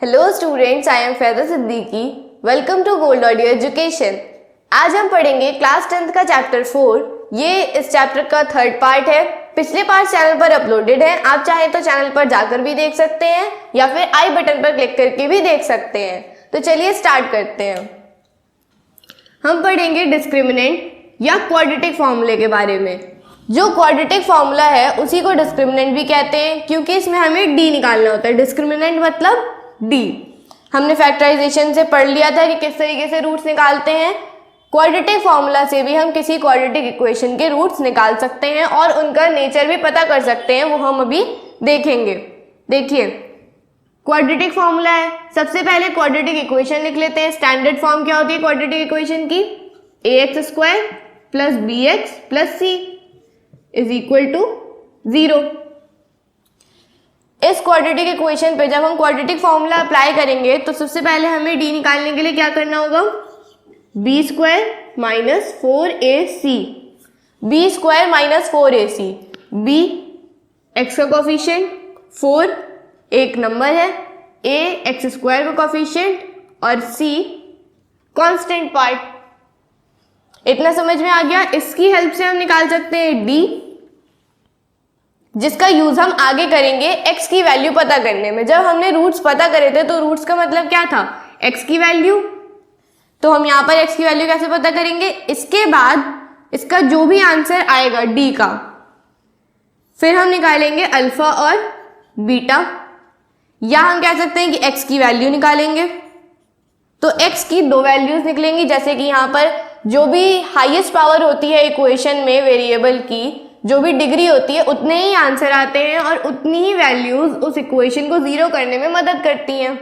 Hello students, I am Faiza Siddiqui. Welcome to gold audio education. आज हम पढ़ेंगे क्लास 10th का चैप्टर 4। ये इस चैप्टर का थर्ड पार्ट है। पिछले पार्ट चैनल पर अपलोडेड है, आप चाहें तो चैनल पर जाकर भी देख सकते हैं या फिर आई बटन पर क्लिक करके भी देख सकते हैं। तो चलिए स्टार्ट करते हैं। हम पढ़ेंगे डिस्क्रिमिनेंट या क्वाड्रेटिक फॉर्मूले के बारे में। जो क्वाड्रेटिक फॉर्मूला है उसी को डिस्क्रिमिनेंट भी कहते हैं, क्योंकि इसमें हमें डी निकालना होता है। डिस्क्रिमिनेंट मतलब डी। हमने फैक्टराइजेशन से पढ़ लिया था कि किस तरीके से रूट्स निकालते हैं। क्वाड्रेटिक फॉर्मूला से भी हम किसी क्वाड्रेटिक इक्वेशन के रूट्स निकाल सकते हैं और उनका नेचर भी पता कर सकते हैं, वो हम अभी देखेंगे। देखिए, क्वाड्रेटिक फॉर्मूला है। सबसे पहले क्वाड्रेटिक इक्वेशन लिख लेते हैं। स्टैंडर्ड फॉर्म क्या होती है क्वाड्रेटिक इक्वेशन की? ax² plus bx plus c is equal to 0। इस क्वाड्रेटिक इक्वेशन पे जब हम क्वाड्रेटिक फॉर्मूला अप्लाई करेंगे तो सबसे पहले हमें डी निकालने के लिए क्या करना होगा? b² minus 4ac। b² minus 4ac। b x का कोफिशिएंट, 4 एक नंबर है, a x² का कोफिशिएंट और c कांस्टेंट पार्ट। इतना समझ में आ गया। इसकी हेल्प से हम निकाल सकते हैं d, जिसका यूज हम आगे करेंगे x की वैल्यू पता करने में। जब हमने रूट्स पता करे थे तो रूट्स का मतलब क्या था? x की वैल्यू। तो हम यहाँ पर x की वैल्यू कैसे पता करेंगे? इसके बाद इसका जो भी आंसर आएगा d का, फिर हम निकालेंगे अल्फा और बीटा, या हम कह सकते हैं कि x की वैल्यू निकालेंगे। तो x की दो वैल्यूज निकलेंगी, जैसे कि यहाँ पर जो भी हाईएस्ट पावर होती है इक्वेशन में वेरिएबल की, जो भी डिग्री होती है, उतने ही आंसर आते हैं और उतनी ही वैल्यूज उस इक्वेशन को जीरो करने में मदद करती हैं।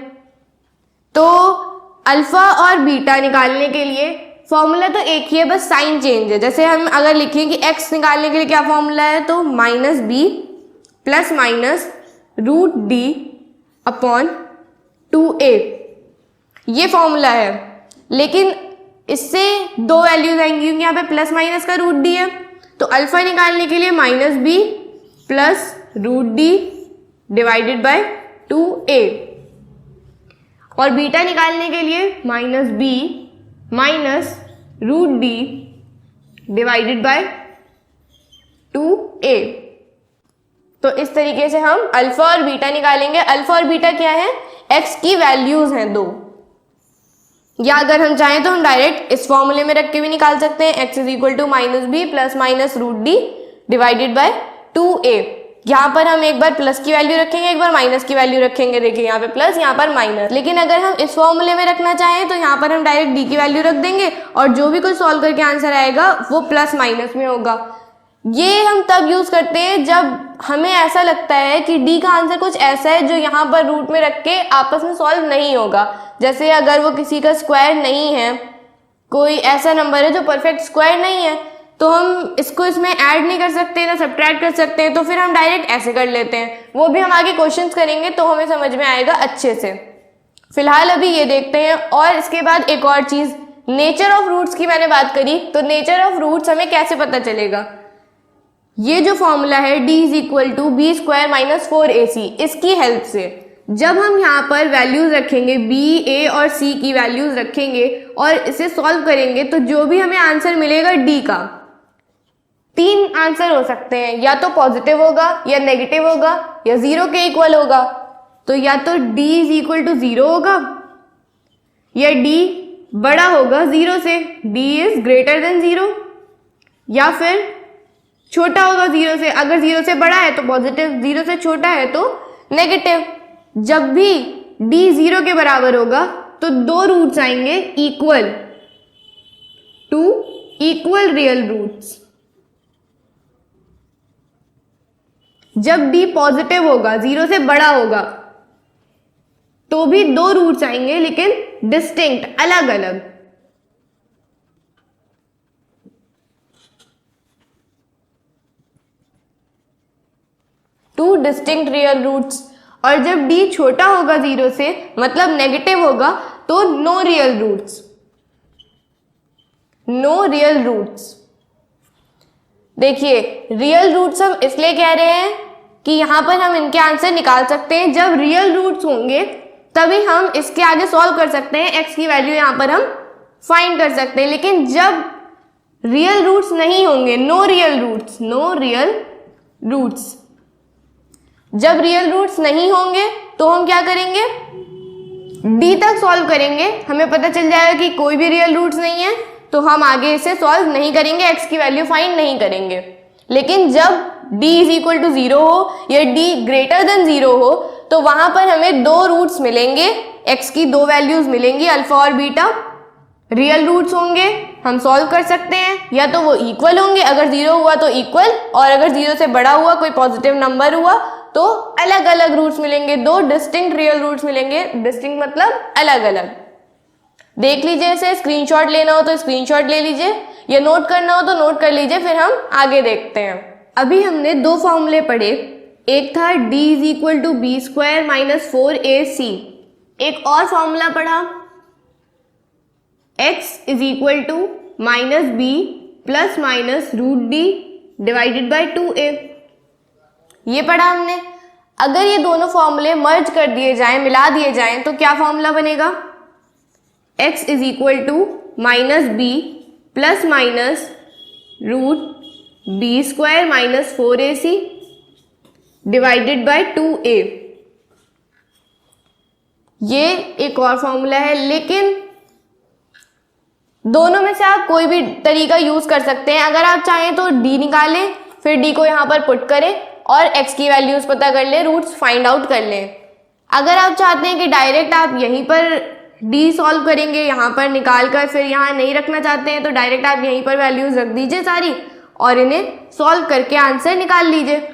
तो अल्फा और बीटा निकालने के लिए फॉर्मूला तो एक ही है, बस साइन चेंज है। जैसे हम अगर लिखें कि x निकालने के लिए क्या फॉर्मूला है, तो -b plus minus √d upon 2a, ये फॉर्मूला है। लेकिन इससे दो वैल्यूज आएंगी, क्योंकि यहाँ पे प्लस माइनस का √d है। तो अल्फा निकालने के लिए -b plus √d divided by 2a, और बीटा निकालने के लिए -b minus √d divided by 2a। तो इस तरीके से हम अल्फा और बीटा निकालेंगे। अल्फा और बीटा क्या है? x की वैल्यूज हैं दो, या अगर हम चाहें तो हम डायरेक्ट इस फॉर्मूले में रख के भी निकाल सकते हैं। x is equal to -b plus minus √d divided by 2a। यहाँ पर हम एक बार प्लस की वैल्यू रखेंगे, एक बार माइनस की वैल्यू रखेंगे। देखिए, यहाँ पे प्लस, यहाँ पर माइनस। लेकिन अगर हम इस फॉर्मूले में रखना चाहें तो यहाँ पर हम डायरेक्ट d की वैल्यू रख देंगे और जो भी कुछ सॉल्व करके आंसर आएगा वो प्लस माइनस में होगा। ये हम तब यूज करते हैं जब हमें ऐसा लगता है कि d का आंसर कुछ ऐसा है जो यहाँ पर रूट में रख के आपस में सॉल्व नहीं होगा। जैसे अगर वो किसी का स्क्वायर नहीं है, कोई ऐसा नंबर है जो परफेक्ट स्क्वायर नहीं है, तो हम इसको इसमें ऐड नहीं कर सकते ना सब्ट्रैक्ट कर सकते हैं, तो फिर हम डायरेक्ट ऐसे कर लेते हैं। वो भी हम आगे क्वेश्चंस करेंगे तो हमें समझ में आएगा अच्छे से। फिलहाल अभी ये देखते हैं। और इसके बाद एक और चीज, नेचर ऑफ रूट्स की मैंने बात करी, तो नेचर ऑफ रूट्स हमें कैसे पता चलेगा? ये जो फॉर्मूला है d is equal to b² minus 4ac, इसकी हेल्प से जब हम यहाँ पर वैल्यूज रखेंगे, b, a और c की वैल्यूज रखेंगे और इसे सॉल्व करेंगे, तो जो भी हमें आंसर मिलेगा d का, तीन आंसर हो सकते हैं। या तो पॉजिटिव होगा, या नेगेटिव होगा, या 0 के इक्वल होगा। तो या तो d इज इक्वल टू 0 होगा, या d बड़ा होगा 0 से, d इज ग्रेटर देन 0, या फिर छोटा होगा 0 से। अगर 0 से बड़ा है तो पॉजिटिव, 0 से छोटा है तो नेगेटिव। जब भी d 0 के बराबर होगा तो दो रूट्स आएंगे equal two equal real roots. जब d पॉजिटिव होगा, 0 से बड़ा होगा, तो भी दो रूट्स आएंगे, लेकिन डिस्टिंक्ट, अलग अलग। Two distinct real roots. और जब d छोटा होगा 0 से, मतलब नेगेटिव होगा, तो no real roots. No real roots. देखिए, रियल रूट्स हम इसलिए कह रहे हैं कि यहाँ पर हम इनके आंसर निकाल सकते हैं। जब रियल रूट्स होंगे तभी हम इसके आगे सॉल्व कर सकते हैं, x की वैल्यू यहाँ पर हम फाइंड कर सकते हैं। लेकिन जब रियल रूट्स नहीं होंगे, नो रियल रूट्स, जब रियल रूट्स नहीं होंगे तो हम क्या करेंगे, d तक सॉल्व करेंगे। हमें पता चल जाएगा कि कोई भी रियल रूट्स नहीं है, तो हम आगे इसे सॉल्व नहीं करेंगे, x की वैल्यू फाइंड नहीं करेंगे। लेकिन जब d इज इक्वल टू 0 हो या d ग्रेटर देन 0 हो, तो वहां पर हमें दो रूट्स मिलेंगे, x की दो वैल्यूज मिलेंगी, अल्फा और बीटा। रियल रूट्स होंगे, हम सॉल्व कर सकते हैं, या तो वो इक्वल होंगे, अगर 0 हुआ तो इक्वल, और अगर 0 से बड़ा हुआ, कोई पॉजिटिव नंबर हुआ तो अलग अलग रूट्स मिलेंगे, दो डिस्टिंक्ट रियल रूट्स मिलेंगे। डिस्टिंक्ट मतलब अलग अलग। देख लीजिए, इसे स्क्रीनशॉट लेना हो तो स्क्रीनशॉट ले लीजिए, या नोट करना हो तो नोट कर लीजिए, फिर हम आगे देखते हैं। अभी हमने दो फॉर्मूले पढ़े, एक था d is equal to b square minus 4ac, एक और फॉर्मूला पढ़ा x is equal to minus b plus minus root d divided by 2a, ये पढ़ा हमने। अगर ये दोनों फॉर्मूले मर्ज कर दिए जाएं, मिला दिए जाएं, तो क्या फॉर्मूला बनेगा, x is equal to minus b plus minus root b square minus 4ac divided by 2a। ये एक और फॉर्मूला है, लेकिन दोनों में से आप कोई भी तरीका यूज कर सकते हैं। अगर आप चाहें तो d निकालें, फिर d को यहां पर पुट करें और x की वैल्यूज पता कर लें, रूट्स फाइंड आउट कर लें। अगर आप चाहते हैं कि डायरेक्ट आप यहीं पर d सॉल्व करेंगे, यहाँ पर निकाल कर फिर यहाँ नहीं रखना चाहते हैं, तो डायरेक्ट आप यहीं पर वैल्यूज रख दीजिए सारी और इन्हें सॉल्व करके आंसर निकाल लीजिए।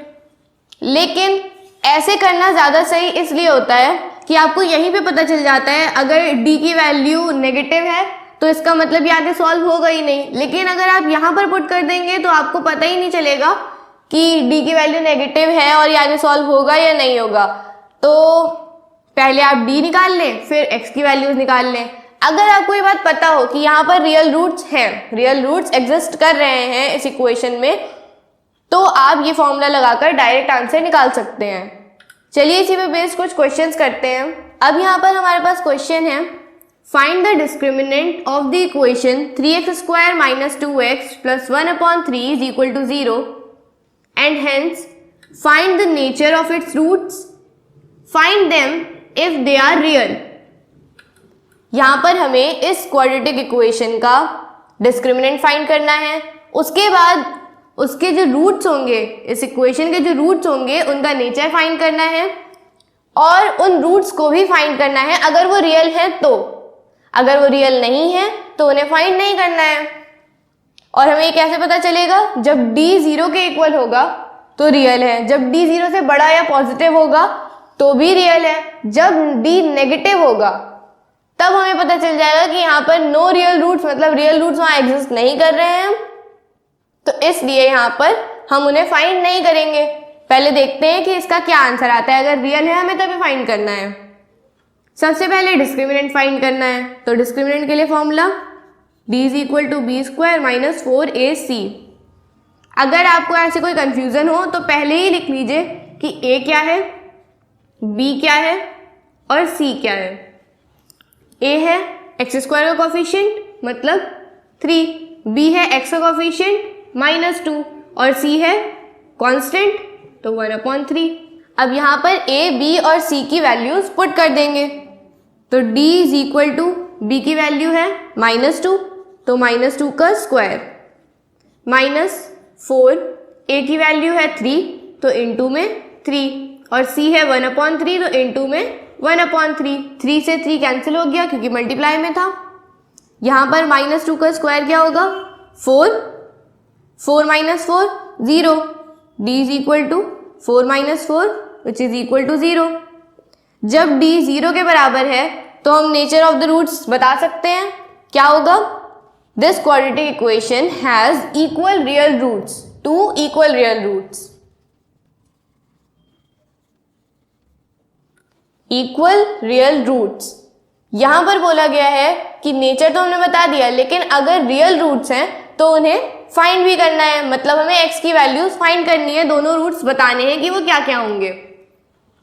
लेकिन ऐसे करना ज़्यादा सही इसलिए होता है कि आपको यहीं पे पता चल जाता है, अगर d की वैल्यू नेगेटिव है तो इसका मतलब ये आगे सॉल्व होगा ही नहीं। लेकिन अगर आप यहाँ पर पुट कर देंगे तो आपको पता ही नहीं चलेगा कि d की वैल्यू नेगेटिव है और ये आगे सॉल्व होगा या नहीं होगा। तो पहले आप d निकाल लें, फिर x की वैल्यूज निकाल लें। अगर आपको ये बात पता हो कि यहाँ पर रियल रूट्स हैं, रियल रूट्स एग्जिस्ट कर रहे हैं इस इक्वेशन में, तो आप ये फॉर्मूला लगाकर डायरेक्ट आंसर निकाल सकते हैं। चलिए इसी पे बेस्ड कुछ क्वेश्चंस करते हैं। अब यहाँ पर हमारे पास क्वेश्चन है, find the discriminant of the equation 3x square minus 2x plus 1/3 is equal to 0 and hence find the nature of its roots, find them if they are real. यहाँ पर हमें इस क्वाड्रेटिक इक्वेशन का discriminant find करना है, उसके बाद उसके जो रूट्स होंगे, इस इक्वेशन के जो रूट्स होंगे उनका नेचर फाइंड करना है, और उन रूट्स को भी फाइंड करना है अगर वो रियल है तो। अगर वो रियल नहीं है तो उन्हें फाइंड नहीं करना है। और हमें ये कैसे पता चलेगा, जब d 0 के इक्वल होगा तो रियल है, जब d 0 से बड़ा या पॉजिटिव होगा तो भी रियल है, जब d नेगेटिव होगा तब हमें पता चल जाएगा कि यहाँ पर नो रियल रूट्स, मतलब रियल रूट्स वहाँ एग्जिस्ट नहीं कर रहे हैं, तो इसलिए यहाँ पर हम उन्हें फाइंड नहीं करेंगे। पहले देखते हैं कि इसका क्या आंसर आता है। अगर रियल है हमें तभी फाइंड करना है। सबसे पहले डिस्क्रिमिनेंट फाइंड करना है, तो डिस्क्रिमिनेंट के लिए formula d is equal to b square minus 4ac। अगर आपको ऐसे कोई कंफ्यूजन हो तो पहले ही लिख लीजिए कि a क्या है, b क्या है और c क्या है। a है एक्स स्क्वायर का कोफिशिएंट मतलब 3, b है एक्स का कोफिशिएंट -2 और c है कांस्टेंट तो 1/3। अब यहाँ पर a, b और c की वैल्यूज पुट कर देंगे, तो d is equal to b की वैल्यू है -2 तो -2 का स्क्वायर, -4, a की वैल्यू है 3 तो इनटू में 3 और c है 1/3 तो इनटू में 1/3। 3 से 3 कैंसिल हो गया क्योंकि मल्टीप्लाई में था। यहाँ पर -2 का स्क्वायर क्या होगा, 4, 4 - 4 0, d is equal to 4 - 4 which is equal to 0। जब d 0 के बराबर है तो हम नेचर ऑफ द रूट्स बता सकते हैं, क्या होगा, this quadratic equation has equal real roots, 2 equal real roots. Equal real roots, यहां पर बोला गया है कि नेचर तो हमने बता दिया, लेकिन अगर रियल रूट्स हैं तो उन्हें फाइंड भी करना है, मतलब हमें x की वैल्यूज फाइंड करनी है, दोनों रूट्स बताने हैं कि वो क्या क्या होंगे।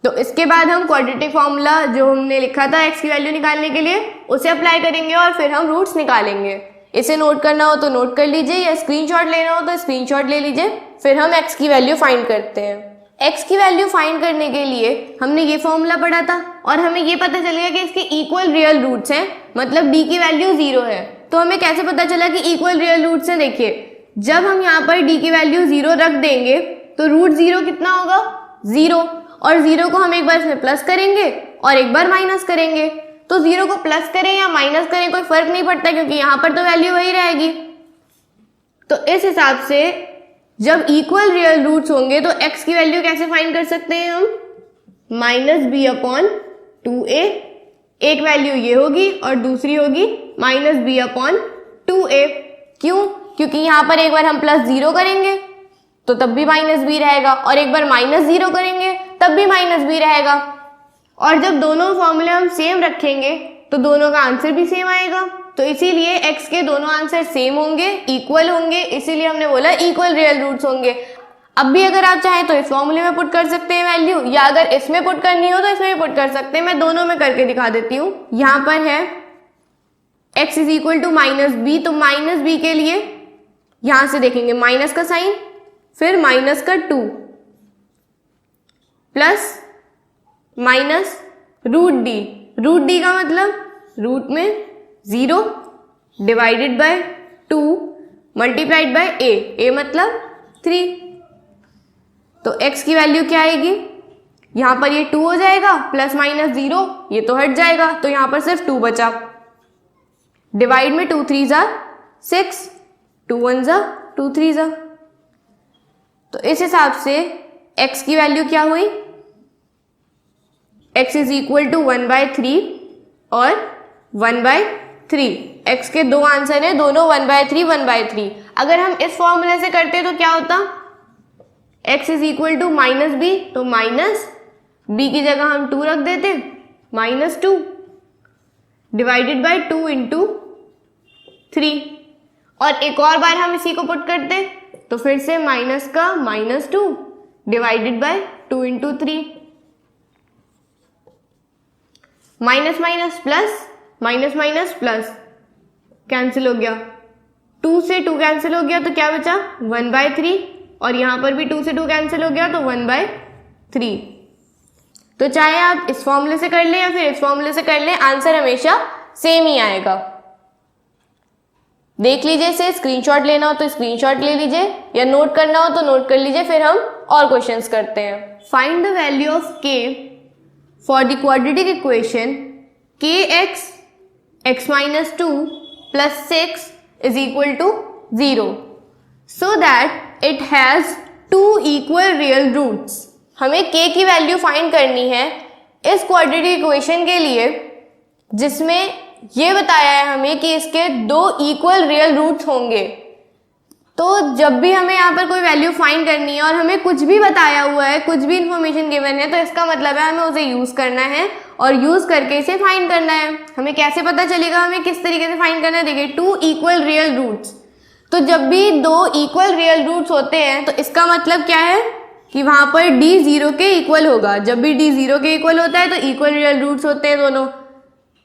तो इसके बाद हम क्वाड्रेटिक फॉर्मूला जो हमने लिखा था x की वैल्यू निकालने के लिए उसे अप्लाई करेंगे और फिर हम रूट्स निकालेंगे। इसे नोट करना हो तो नोट कर लीजिए या स्क्रीनशॉट लेना हो तो स्क्रीनशॉट ले लीजिए। फिर हम x की वैल्यू फाइंड करते हैं। x की वैल्यू फाइंड करने के लिए हमने ये फॉर्मूला पढ़ा था और हमें ये पता चलेगा कि इसके इक्वल रियल रूट्स हैं, मतलब d की वैल्यू 0 है। तो हमें कैसे पता चला कि इक्वल रियल रूट्स हैं? देखिए, जब हम यहाँ पर d की वैल्यू 0 रख देंगे तो रूट 0 कितना होगा? 0, और 0 को हम एक बार इसमें प्लस करेंगे और एक बार माइनस करेंगे। तो 0 को प्लस करें या माइनस करें कोई फर्क नहीं पड़ता क्योंकि यहाँ पर तो वैल्यू वही रहेगी। तो इस हिसाब से जब इक्वल रियल रूट्स होंगे तो x की वैल्यू कैसे फाइंड कर सकते हैं हम? -b/2a, एक वैल्यू ये होगी और दूसरी होगी -b/2a। क्यों? क्योंकि यहाँ पर एक बार हम +0 करेंगे तो तब भी -b रहेगा और एक बार -0 करेंगे तब भी -b रहेगा। और जब दोनों फॉर्मूले हम सेम रखेंगे तो दोनों का आंसर भी सेम आएगा। तो इसीलिए x के दोनों आंसर सेम होंगे, इक्वल होंगे, इसीलिए हमने बोला इक्वल रियल रूट्स होंगे। अब भी अगर आप चाहें तो इस फॉर्मूले में पुट कर सकते हैं वैल्यू, या अगर इसमें पुट करनी हो तो इसमें भी पुट कर सकते हैं। मैं दोनों में करके दिखा देती हूँ। यहाँ पर है x is equal to -b, तो -b के लिए यहां से देखेंगे माइनस का साइन, फिर माइनस का 2 प्लस माइनस रूट डी का मतलब रूट में 0 divided by 2 multiplied by a मतलब 3। तो x की वैल्यू क्या आएगी? यहां पर ये 2 हो जाएगा, प्लस माइनस 0 ये तो हट जाएगा, तो यहां पर सिर्फ 2 बचा। डिवाइड में 2 3 ज़ा 6, 2 1 ज़ा 2 3 ज़ा। तो इस हिसाब से x की वैल्यू क्या हुई? x इज इक्वल टू 1/3 और 1/3। x के दो आंसर हैं, दोनों 1/3 1/3। अगर हम इस फॉर्मूले से करते तो क्या होता? x is equal to -b, तो माइनस b की जगह हम 2 रख देते, -2 डिवाइडेड बाय 2 इंटू 3। और एक और बार हम इसी को पुट करते तो फिर से माइनस का -2 divided by 2 into 3। Minus minus plus, minus minus plus cancel हो गया, 2 से 2 कैंसिल हो गया तो क्या बचा? 1/3, और यहां पर भी 2 से 2 कैंसिल हो गया तो 1/3। तो चाहे आप इस फॉर्मूले से कर लें या फिर इस फॉर्मूले से कर लें, आंसर हमेशा सेम ही आएगा। देख लीजिए, इसे स्क्रीनशॉट लेना हो तो स्क्रीनशॉट ले लीजिए या नोट करना हो तो नोट कर लीजिए। फिर हम और क्वेश्चंस करते हैं। Find the value of k for the quadratic equation kx x-2 plus 6 is equal to 0 so that it has two equal real roots। हमें k की वैल्यू फाइंड करनी है इस क्वाड्रेटिक इक्वेशन के लिए जिसमें ये बताया है हमें कि इसके 2 इक्वल रियल रूट्स होंगे। तो जब भी हमें यहाँ पर कोई वैल्यू फाइंड करनी है और हमें कुछ भी बताया हुआ है, कुछ भी इंफॉर्मेशन गिवन है, तो इसका मतलब है हमें उसे यूज करना है और यूज करके इसे फाइंड करना है। हमें कैसे पता चलेगा हमें किस तरीके से फाइंड करना है? देखिए, 2 इक्वल रियल रूट्स, तो जब भी 2 इक्वल रियल रूट्स होते हैं तो इसका मतलब क्या है कि वहां पर d 0 के इक्वल होगा। जब भी d 0 के इक्वल होता है तो इक्वल रियल रूट्स होते हैं दोनों।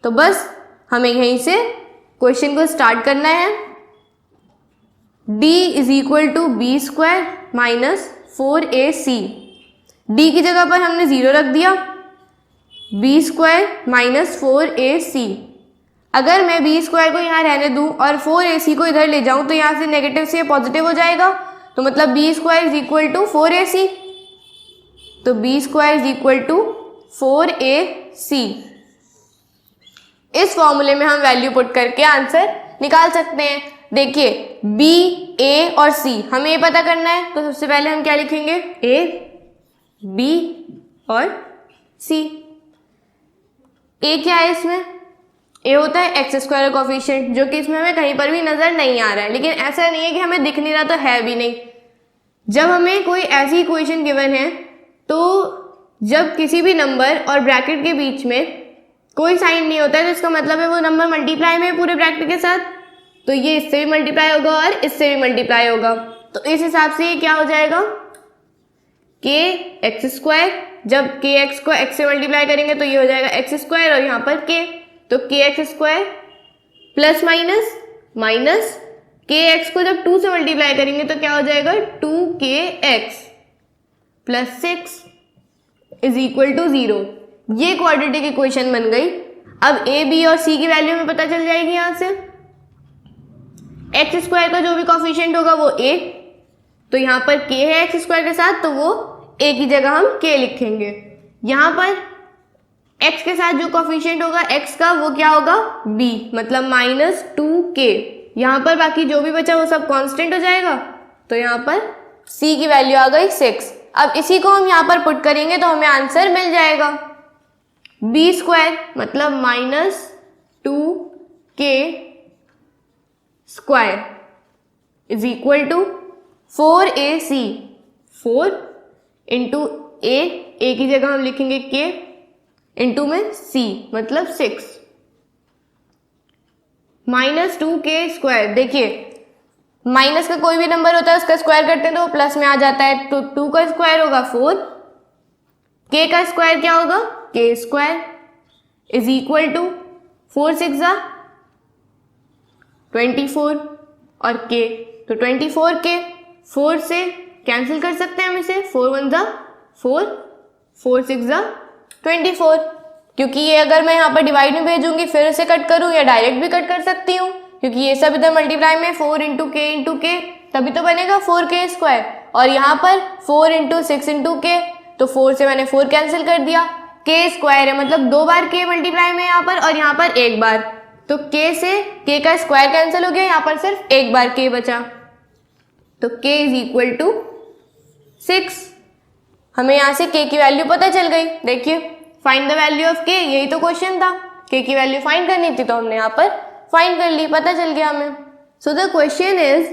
तो बस हमें यहीं से क्वेश्चन को स्टार्ट करना है। d is equal to b square minus 4ac। d की जगह पर हमने 0 रख दिया, बी स्क्वायर माइनस 4ac। अगर मैं बी स्क्वायर को यहाँ रहने दूं और 4ac को इधर ले जाऊं तो यहाँ से नेगेटिव से पॉजिटिव हो जाएगा, तो मतलब b square is equal to 4ac। तो b square is equal to 4ac। इस फॉर्मूले में हम वैल्यू पुट करके आंसर निकाल सकते हैं। देखिए, b, a और c हमें ये पता करना है, तो सबसे पहले हम क्या लिखेंगे? a, b और c। a क्या है इसमें? a होता है एक्स स्क्वायर कोफिशिएंट, जो कि इसमें हमें कहीं पर भी नजर नहीं आ रहा है, लेकिन ऐसा नहीं है कि हमें दिख नहीं रहा तो है भी नहीं। जब हमें कोई ऐसी इक्वेशन गिवन है तो जब किसी भी नंबर और ब्रैकेट के बीच में कोई साइन नहीं होता है तो इसका मतलब है वो नंबर मल्टीप्लाई में है पूरे ब्रैकेट के साथ, तो ये इससे भी मल्टीप्लाई होगा और इससे भी मल्टीप्लाई होगा। तो इस हिसाब से ये क्या हो जाएगा? के एक्स स्क्वायर, जब के एक्स को एक्स से मल्टीप्लाई करेंगे तो ये हो जाएगा एक्स स्क्वायर और यहाँ पर के, तो के x square plus minus minus के एक्स को जब 2 से मल्टीप्लाई करेंगे तो क्या हो जाएगा 2k x plus 6 is equal to 0। ये क्वाड्रेटिक इक्वेशन बन गई। अब ए बी और सी की वैल्यू में पता चल जाएगी यहां से। एक्स स्क्वायर का जो भी कॉफिशिएंट होगा वो a, तो यहाँ पर k है एक्स स्क्वायर के साथ तो वो a की जगह हम k लिखेंगे। यहाँ पर x के साथ जो कॉफिशिएंट होगा x का वो क्या होगा b, मतलब -2k। यहाँ पर बाकी जो भी बचा वो सब कांस्टेंट हो जाएगा, तो यहाँ पर c की वैल्यू आ गई 6। अब इसी को हम यहाँ पर पुट करेंगे तो हमें आंसर मिल जाएगा b स्क्वायर मतलब -2k square is equal to 4ac, 4 into a की जगह हम लिखेंगे k, इंटू में c मतलब 6 -2k स्क्वायर। देखिए माइनस का कोई भी नंबर होता है उसका स्क्वायर करते हैं तो वो प्लस में आ जाता है, तो 2 का स्क्वायर होगा 4, k का स्क्वायर क्या होगा k square is equal to 4 6 24 और k, तो 24k 4 से कैंसिल कर सकते हैं हम इसे, 4 1 4, 4 6 24, क्योंकि ये अगर मैं यहाँ पर डिवाइड में भेजूंगी फिर इसे कट करूँ या डायरेक्ट भी कट कर सकती हूँ, क्योंकि ये सब इधर मल्टीप्लाई में 4 इंटू के तभी तो बनेगा 4k स्क्वायर, और यहाँ पर 4 इंटू 6 इंटू के, तो 4 से मैंने 4 कैंसिल कर दिया, k स्क्वायर है मतलब 2 बार k मल्टीप्लाई में यहाँ पर और यहाँ पर 1 बार, तो k से k का स्क्वायर कैंसिल हो गया, यहाँ पर सिर्फ 1 बार k बचा, तो k इज इक्वल टू 6। हमें यहाँ से k की वैल्यू पता चल गई। देखिए find the value of k, यही तो क्वेश्चन था, k की वैल्यू फाइंड करनी थी तो हमने यहाँ पर फाइंड कर ली, पता चल गया हमें। So the question is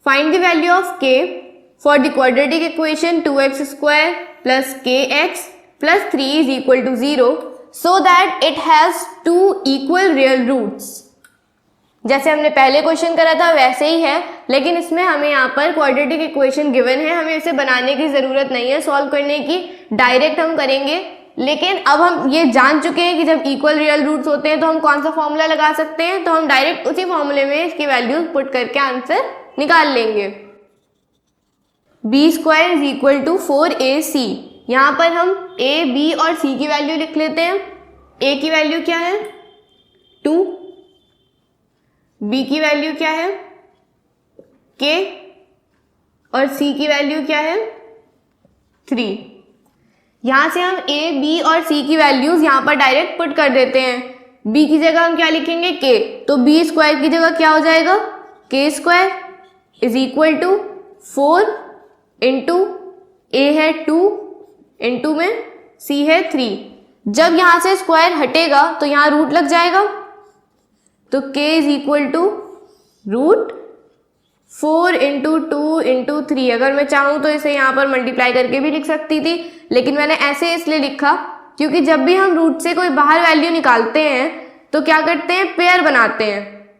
find the value of k for the quadratic equation 2x square plus kx plus 3 is equal to 0 so that it has 2 equal real roots. जैसे हमने पहले क्वेश्चन करा था वैसे ही है, लेकिन इसमें हमें यहाँ पर क्वाड्रेटिक इक्वेशन गिवन है, हमें इसे बनाने की जरूरत नहीं है सॉल्व करने की, डायरेक्ट हम करेंगे। लेकिन अब हम ये जान चुके हैं कि जब इक्वल रियल रूट्स होते हैं तो हम कौन सा फॉर्मूला लगा सकते हैं, तो हम डायरेक्ट उसी फॉर्मूले में इसकी वैल्यूज पुट करके आंसर निकाल लेंगे। b square is equal to 4ac, यहाँ पर हम a b और c की वैल्यू लिख लेते हैं। a की वैल्यू क्या है 2, b की वैल्यू क्या है k और c की वैल्यू क्या है 3। यहां से हम a b और c की वैल्यूज यहां पर डायरेक्ट पुट कर देते हैं। b की जगह हम क्या लिखेंगे k, तो b स्क्वायर की जगह क्या हो जाएगा k square is equal to 4 into a है 2 इंटू में c है 3। जब यहां से स्क्वायर हटेगा तो यहां रूट लग जाएगा, तो k is equal to root 4 into 2 into 3। अगर मैं चाहूँ तो इसे यहाँ पर मल्टीप्लाई करके भी लिख सकती थी, लेकिन मैंने ऐसे इसलिए लिखा क्योंकि जब भी हम रूट से कोई बाहर वैल्यू निकालते हैं तो क्या करते हैं पेयर बनाते हैं,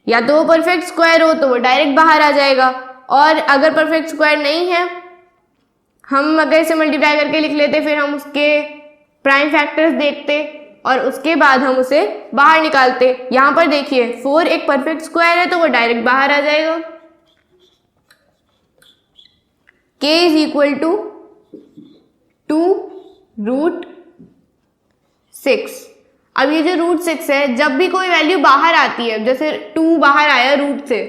या तो वो परफेक्ट स्क्वायर हो तो वो डायरेक्ट बाहर आ जाएगा, और अगर परफेक्ट स्क्वायर नहीं है हम अगर इसे मल्टीप्लाई करके लिख लेते, फिर हम उसके प्राइम फैक्टर्स देखते और उसके बाद हम उसे बाहर निकालते। यहाँ पर देखिए 4 एक परफेक्ट स्क्वायर है तो वो डायरेक्ट बाहर आ जाएगा। k is equal to 2 root 6। अब ये जो रूट 6 है, जब भी कोई वैल्यू बाहर आती है, जैसे 2 बाहर आया रूट से,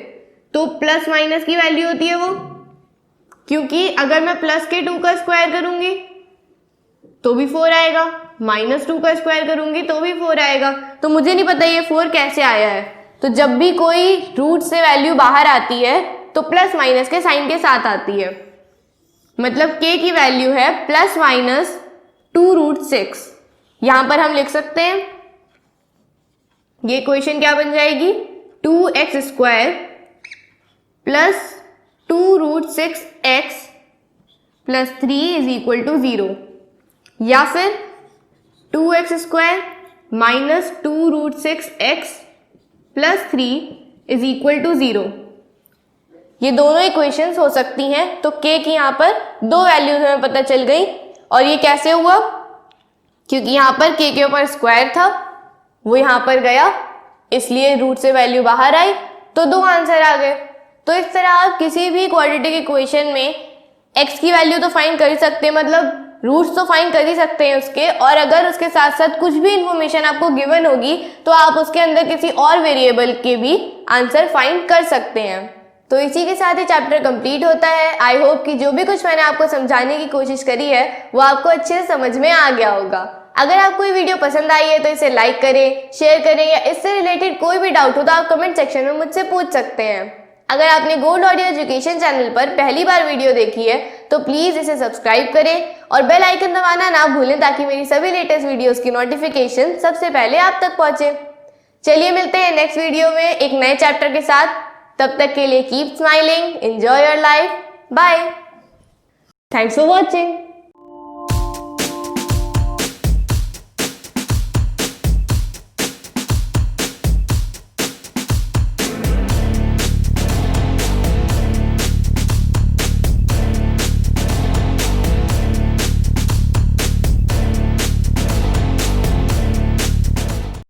तो प्लस माइनस की वैल्यू होती है वो, क्योंकि अगर मैं प्लस के 2 का स्क्वायर करूंगी तो भी 4 आएगा, -2 का स्क्वायर करूंगी तो भी 4 आएगा। तो मुझे नहीं पता ये 4 कैसे आया है, तो जब भी कोई रूट से वैल्यू बाहर आती है तो प्लस माइनस के साइन के साथ आती है, मतलब k की वैल्यू है प्लस माइनस 2 रूट 6। यहां पर हम लिख सकते हैं ये इक्वेशन क्या बन जाएगी 2x square plus 2 root 6x plus 3 is equal to 0, या फिर 2x square minus 2 root 6x plus 3 is equal to 0। ये दोनों इक्वेशंस हो सकती हैं, तो k की यहाँ पर 2 वैल्यूज हमें पता चल गई। और ये कैसे हुआ, क्योंकि यहाँ पर k के ऊपर स्क्वायर था, वो यहाँ पर गया, इसलिए रूट से वैल्यू बाहर आई, तो 2 आंसर आ गए। तो इस तरह आप किसी भी क्वाड्रेटिक इक्वेशन में x की वैल्यू तो फाइंड कर ही सकते हैं, मतलब रूट्स तो फाइंड कर ही सकते हैं उसके, और अगर उसके साथ साथ कुछ भी इंफॉर्मेशन आपको गिवन होगी तो आप उसके अंदर किसी और वेरिएबल के भी आंसर फाइंड कर सकते हैं। तो इसी के साथ ही चैप्टर कंप्लीट होता है। आई होप कि जो भी कुछ मैंने आपको समझाने की कोशिश करी है वो आपको अच्छे से समझ में आ गया होगा। अगर आपको ये वीडियो पसंद आई है तो इसे लाइक करें, शेयर करें, या इससे रिलेटेड कोई भी डाउट हो तो आप कमेंट सेक्शन में मुझसे पूछ सकते हैं। अगर आपने गोल्ड ऑडियो एजुकेशन चैनल पर पहली बार वीडियो देखी है तो प्लीज़ इसे सब्सक्राइब करें और बेल आइकन दबाना ना भूलें, ताकि मेरी सभी लेटेस्ट वीडियोस की नोटिफिकेशन सबसे पहले आप तक पहुंचे। चलिए मिलते हैं नेक्स्ट वीडियो में एक नए चैप्टर के साथ। तब तक के लिए keep smiling, enjoy your life, bye, thanks for watching.